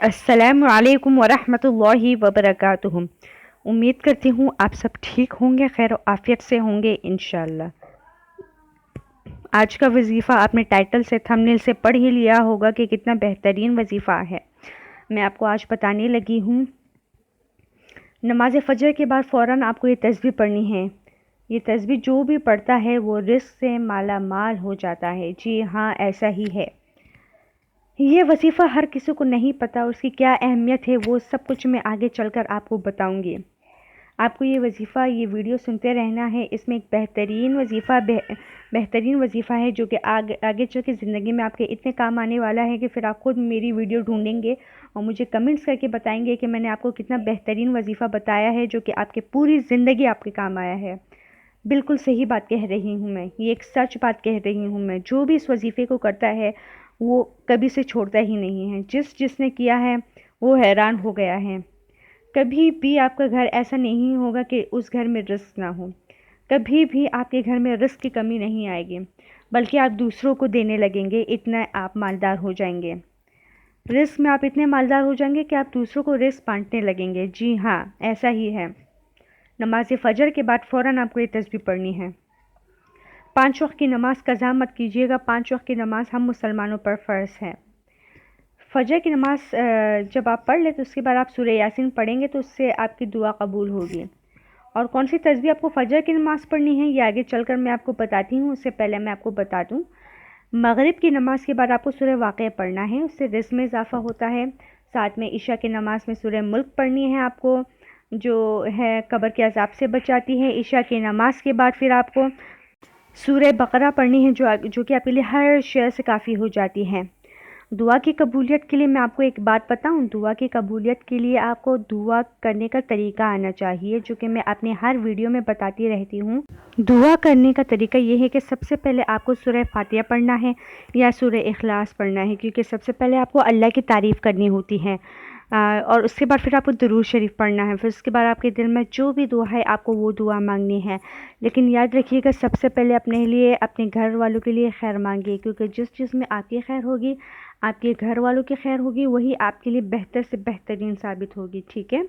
अस्सलामु अलैकुम वरहमतुल्लाहि वबरकातुहू। उम्मीद करती हूँ आप सब ठीक होंगे, खैर आफियत से होंगे इंशाल्लाह। आज का वजीफ़ा आपने टाइटल से थंबनेल से पढ़ ही लिया होगा कि कितना बेहतरीन वजीफ़ा है। मैं आपको आज बताने लगी हूँ। नमाज फ़जर के बाद फ़ौरन आपको ये तस्बीह पढ़नी है। ये तस्बीह जो भी पढ़ता है वो रिज़्क़ से माला माल हो जाता है। जी हाँ, ऐसा ही है। ये वजीफ़ा हर किसी को नहीं पता, उसकी क्या अहमियत है वो सब कुछ मैं आगे चलकर आपको बताऊंगी। आपको ये वजीफ़ा, ये वीडियो सुनते रहना है। इसमें एक बेहतरीन वजीफ़ा है जो कि आगे चल के ज़िंदगी में आपके इतने काम आने वाला है कि फिर आप खुद मेरी वीडियो ढूंढेंगे और मुझे कमेंट्स करके बताएंगे कि मैंने आपको कितना बेहतरीन वजीफ़ा बताया है जो कि आपके पूरी ज़िंदगी आपके काम आया है। बिल्कुल सही बात कह रही हूँ मैं, ये एक सच बात कह रही हूँ मैं। जो भी इस वजीफ़े को करता है वो कभी से छोड़ता ही नहीं है। जिसने किया है वो हैरान हो गया है। कभी भी आपका घर ऐसा नहीं होगा कि उस घर में रिस्क ना हो। कभी भी आपके घर में रिस्क की कमी नहीं आएगी, बल्कि आप दूसरों को देने लगेंगे, इतना आप मालदार हो जाएंगे। रिस्क में आप इतने मालदार हो जाएंगे कि आप दूसरों को रिस्क बांटने लगेंगे। जी हाँ, ऐसा ही है। नमाज फ़जर के बाद फ़ौरन आपको ये तस्बीह पढ़नी है। 5 वक्त की नमाज कज़ा मत कीजिएगा। 5 वक्त की नमाज हम मुसलमानों पर फ़र्ज़ है। फ़जर की नमाज जब आप पढ़ लें तो उसके बाद आप सूरह यासीन पढ़ेंगे तो उससे आपकी दुआ कबूल होगी। और कौन सी तस्बीह आपको फ़जर की नमाज़ पढ़नी है ये आगे चलकर मैं आपको बताती हूँ। उससे पहले मैं आपको बता दूँ, मगरिब की नमाज़ के बाद आपको सूरह वाक़िया पढ़ना है, उससे रिज़्क़ में इजाफ़ा होता है। साथ में इशा की नमाज़ में सूरह मुल्क पढ़नी है आपको, जो है कब्र के अज़ाब से बचाती है। इशा की नमाज़ के बाद फिर आपको सूरह बकरा पढ़नी है जो कि आपके लिए हर शय से काफ़ी हो जाती है। दुआ की कबूलियत के लिए मैं आपको एक बात बताऊं, दुआ की कबूलियत के लिए आपको दुआ करने का तरीका आना चाहिए, जो कि मैं अपने हर वीडियो में बताती रहती हूं। दुआ करने का तरीका ये है कि सबसे पहले आपको सूरह फातिहा पढ़ना है या सूरह इखलास पढ़ना है, क्योंकि सबसे पहले आपको अल्लाह की तारीफ़ करनी होती है। और उसके बाद फिर आपको दुरूद शरीफ पढ़ना है। फिर उसके बाद आपके दिल में जो भी दुआ है आपको वो दुआ मांगनी है। लेकिन याद रखिएगा, सबसे पहले अपने लिए, अपने घर वालों के लिए खैर मांगिए, क्योंकि जिस चीज़ में आपकी खैर होगी, आपके घर वालों की खैर होगी, वही आपके लिए बेहतर से बेहतरीन साबित होगी। ठीक है।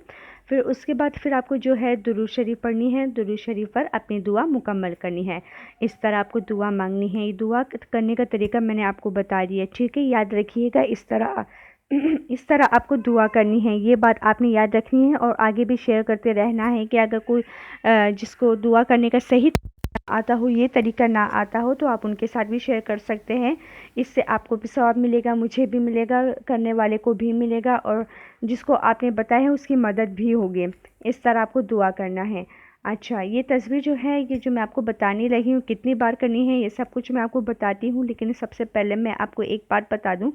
फिर उसके बाद फिर आपको जो है दुरूद शरीफ पढ़नी है। दुरूद शरीफ पर अपनी दुआ मुकम्मल करनी है। इस तरह आपको दुआ मांगनी है। ये दुआ करने का तरीका मैंने आपको बता दिया। ठीक है, याद रखिएगा। इस तरह आपको दुआ करनी है। ये बात आपने याद रखनी है और आगे भी शेयर करते रहना है कि अगर कोई जिसको दुआ करने का सही आता हो, ये तरीका ना आता हो, तो आप उनके साथ भी शेयर कर सकते हैं। इससे आपको भी सवाब मिलेगा, मुझे भी मिलेगा, करने वाले को भी मिलेगा और जिसको आपने बताया है उसकी मदद भी होगी। इस तरह आपको दुआ करना है। अच्छा, ये तस्वीर जो है, ये जो मैं आपको बताने लगी हूँ, कितनी बार करनी है ये सब कुछ मैं आपको बताती हूँ। लेकिन सबसे पहले मैं आपको एक बात बता दूँ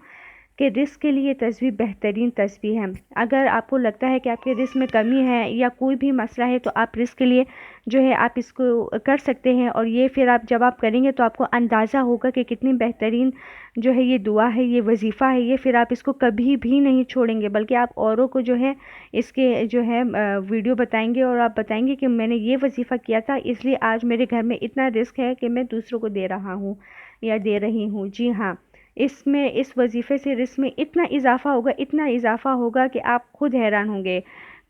कि रिस्क के लिए तस्बीह बेहतरीन तस्बीह है। अगर आपको लगता है कि आपके रिस्क में कमी है या कोई भी मसला है, तो आप रिस्क के लिए जो है आप इसको कर सकते हैं। और ये फिर आप जब आप करेंगे तो आपको अंदाज़ा होगा कि कितनी बेहतरीन जो है ये दुआ है, ये वजीफ़ा है। ये फिर आप इसको कभी भी नहीं छोड़ेंगे, बल्कि आप औरों को जो है इसके जो है वीडियो बताएंगे और आप बताएंगे कि मैंने ये वजीफ़ा किया था, इसलिए आज मेरे घर में इतना रिस्क है कि मैं दूसरों को दे रहा हूँ या दे रही हूँ। जी हाँ, इसमें इस वजीफ़े से रिस्क में इतना इजाफ़ा होगा, इतना इजाफ़ा होगा कि आप खुद हैरान होंगे।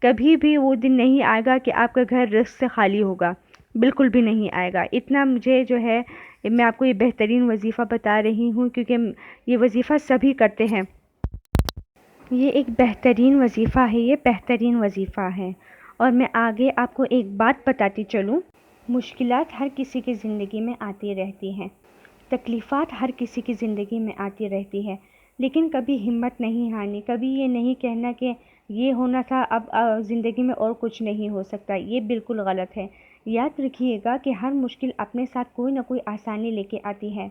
कभी भी वो दिन नहीं आएगा कि आपका घर रिस्क से खाली होगा, बिल्कुल भी नहीं आएगा। इतना मुझे जो है, मैं आपको ये बेहतरीन वजीफ़ा बता रही हूँ क्योंकि ये वजीफ़ा सभी करते हैं। ये एक बेहतरीन वजीफ़ा है, ये बेहतरीन वजीफ़ा है। और मैं आगे आपको एक बात बताती चलूँ, मुश्किलात हर किसी की ज़िंदगी में आती रहती हैं, तकलीफ़ात हर किसी की ज़िंदगी में आती रहती है, लेकिन कभी हिम्मत नहीं हारनी, कभी ये नहीं कहना कि ये होना था, अब ज़िंदगी में और कुछ नहीं हो सकता। ये बिल्कुल गलत है। याद रखिएगा कि हर मुश्किल अपने साथ कोई ना कोई आसानी लेके आती है।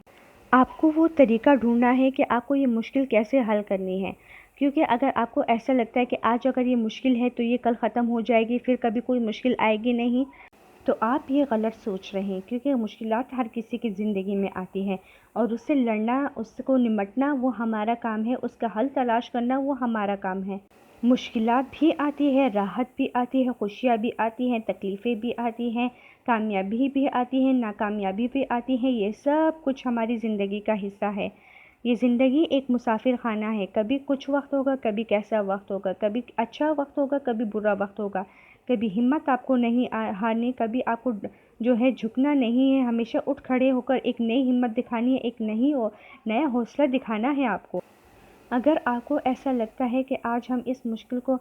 आपको वो तरीका ढूंढना है कि आपको ये मुश्किल कैसे हल करनी है, क्योंकि अगर आपको ऐसा लगता है कि आज अगर ये मुश्किल है तो ये कल ख़त्म हो जाएगी, फिर कभी कोई मुश्किल आएगी नहीं, तो आप ये गलत सोच रहे हैं। क्योंकि मुश्किलात हर किसी की ज़िंदगी में आती हैं और उससे लड़ना, उसको निमटना वो हमारा काम है, उसका हल तलाश करना वो हमारा काम है। मुश्किलात भी आती है, राहत भी आती है, खुशियाँ भी आती हैं, तकलीफ़ें भी आती हैं, कामयाबी भी आती है, नाकामयाबी भी आती है। ये सब कुछ हमारी ज़िंदगी का हिस्सा है। یہ زندگی ایک مسافر خانہ ہے، کبھی کچھ وقت ہوگا، کبھی کیسا وقت ہوگا، کبھی اچھا وقت ہوگا، کبھی برا وقت ہوگا، کبھی ہمت آپ کو نہیں ہارنی، کبھی آپ کو جو ہے جھکنا نہیں ہے، ہمیشہ اٹھ کھڑے ہو کر ایک نئی ہمت دکھانی ہے، ایک نیا حوصلہ دکھانا ہے آپ کو۔ اگر آپ کو ایسا لگتا ہے کہ آج ہم اس مشکل کو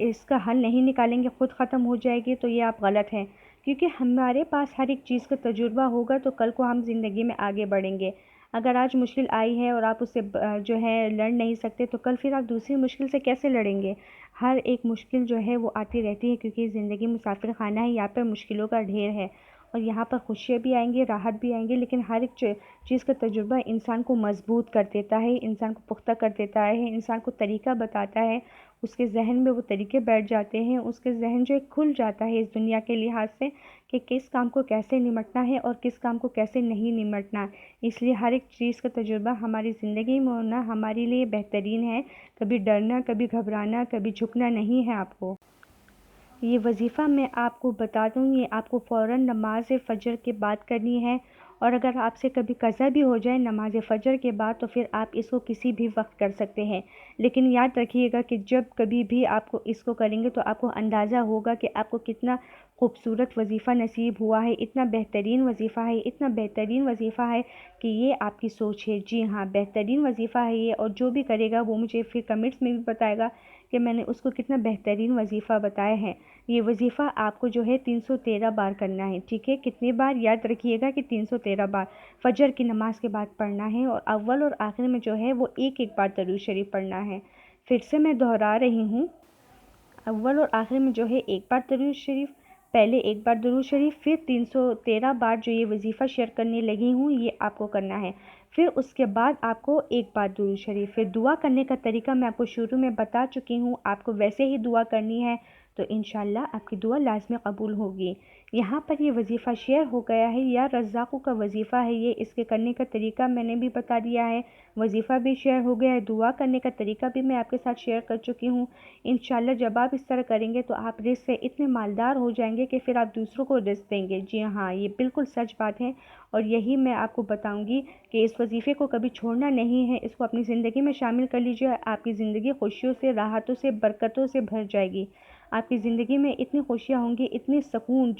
اس کا حل نہیں نکالیں گے، خود ختم ہو جائے گی، تو یہ آپ غلط ہیں، کیونکہ ہمارے پاس ہر ایک چیز کا تجربہ ہوگا تو کل کو ہم زندگی میں آگے بڑھیں گے۔ اگر آج مشکل آئی ہے اور آپ اس سے جو ہے لڑ نہیں سکتے تو کل پھر آپ دوسری مشکل سے کیسے لڑیں گے؟ ہر ایک مشکل جو ہے وہ آتی رہتی ہے، کیونکہ زندگی مسافر خانہ ہے، یہاں پر مشکلوں کا ڈھیر ہے، اور یہاں پر خوشیاں بھی آئیں گی، راحت بھی آئیں گی، لیکن ہر ایک چیز کا تجربہ انسان کو مضبوط کر دیتا ہے، انسان کو پختہ کر دیتا ہے، انسان کو طریقہ بتاتا ہے، اس کے ذہن میں وہ طریقے بیٹھ جاتے ہیں، اس کے ذہن جو کھل جاتا ہے اس دنیا کے لحاظ سے کہ کس کام کو کیسے نمٹنا ہے اور کس کام کو کیسے نہیں نمٹنا۔ اس لیے ہر ایک چیز کا تجربہ ہماری زندگی میں ہونا ہمارے لیے بہترین ہے۔ کبھی ڈرنا، کبھی گھبرانا، کبھی جھکنا نہیں ہے آپ کو۔ یہ وظیفہ میں آپ کو بتا دوں، یہ آپ کو فوراً نماز فجر کے بعد کرنی ہے، اور اگر آپ سے کبھی قضا بھی ہو جائے نماز فجر کے بعد تو پھر آپ اس کو کسی بھی وقت کر سکتے ہیں، لیکن یاد رکھیے گا کہ جب کبھی بھی آپ کو اس کو کریں گے تو آپ کو اندازہ ہوگا کہ آپ کو کتنا خوبصورت وظیفہ نصیب ہوا ہے، اتنا بہترین وظیفہ ہے، اتنا بہترین وظیفہ ہے کہ یہ آپ کی سوچ ہے۔ جی ہاں، بہترین وظیفہ ہے یہ، اور جو بھی کرے گا وہ مجھے پھر کمنٹس میں بھی بتائے گا کہ میں نے اس کو کتنا بہترین وظیفہ بتایا ہے۔ یہ وظیفہ آپ کو جو ہے 313 بار کرنا ہے، ٹھیک ہے؟ کتنی بار؟ یاد رکھیے گا کہ 313 بار فجر کی نماز کے بعد پڑھنا ہے، اور اول اور آخر میں جو ہے وہ ایک بار درود شریف پڑھنا ہے۔ پھر سے میں دہرا رہی ہوں، اول اور آخر میں جو ہے ایک بار درود شریف، پہلے ایک بار درود شریف، پھر 313 بار جو یہ وظیفہ شیئر کرنے لگی ہوں یہ آپ کو کرنا ہے۔ پھر اس کے بعد آپ کو ایک بار درود شریف۔ پھر دعا کرنے کا طریقہ میں آپ کو شروع میں بتا چکی ہوں، آپ کو ویسے ہی دعا کرنی ہے تو انشاءاللہ آپ کی دعا لازمی قبول ہوگی۔ یہاں پر یہ وظیفہ شیئر ہو گیا ہے، یا رزاقوں کا وظیفہ ہے یہ، اس کے کرنے کا طریقہ میں نے بھی بتا دیا ہے، وظیفہ بھی شیئر ہو گیا ہے، دعا کرنے کا طریقہ بھی میں آپ کے ساتھ شیئر کر چکی ہوں۔ انشاءاللہ جب آپ اس طرح کریں گے تو آپ رزق سے اتنے مالدار ہو جائیں گے کہ پھر آپ دوسروں کو رزق دیں گے۔ جی ہاں، یہ بالکل سچ بات ہے، اور یہی میں آپ کو بتاؤں گی کہ اس وظیفے کو کبھی چھوڑنا نہیں ہے، اس کو اپنی زندگی میں شامل کر لیجیے، آپ کی زندگی خوشیوں سے، راحتوں سے، برکتوں سے بھر جائے گی۔ آپ کی زندگی میں اتنی خوشیاں ہوں گی، اتنی سکون،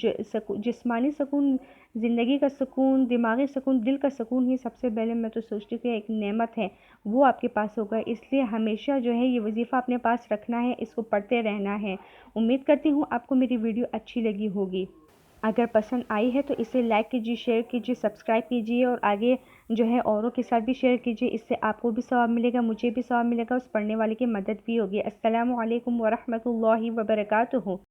جسمانی سکون، زندگی کا سکون، دماغی سکون، دل کا سکون ہی سب سے پہلے میں تو سوچتی ہوں کہ ایک نعمت ہے، وہ آپ کے پاس ہوگا۔ اس لیے ہمیشہ جو ہے یہ وظیفہ اپنے پاس رکھنا ہے، اس کو پڑھتے رہنا ہے۔ امید کرتی ہوں آپ کو میری ویڈیو اچھی لگی ہوگی۔ اگر پسند آئی ہے تو اسے لائک کیجیے، شیئر کیجیے، سبسکرائب کیجیے، اور آگے جو ہے اوروں کے ساتھ بھی شیئر کیجیے، اس سے آپ کو بھی ثواب ملے گا، مجھے بھی ثواب ملے گا، اس پڑھنے والے کی مدد بھی ہوگی۔ السلام علیکم ورحمۃ اللہ وبرکاتہ۔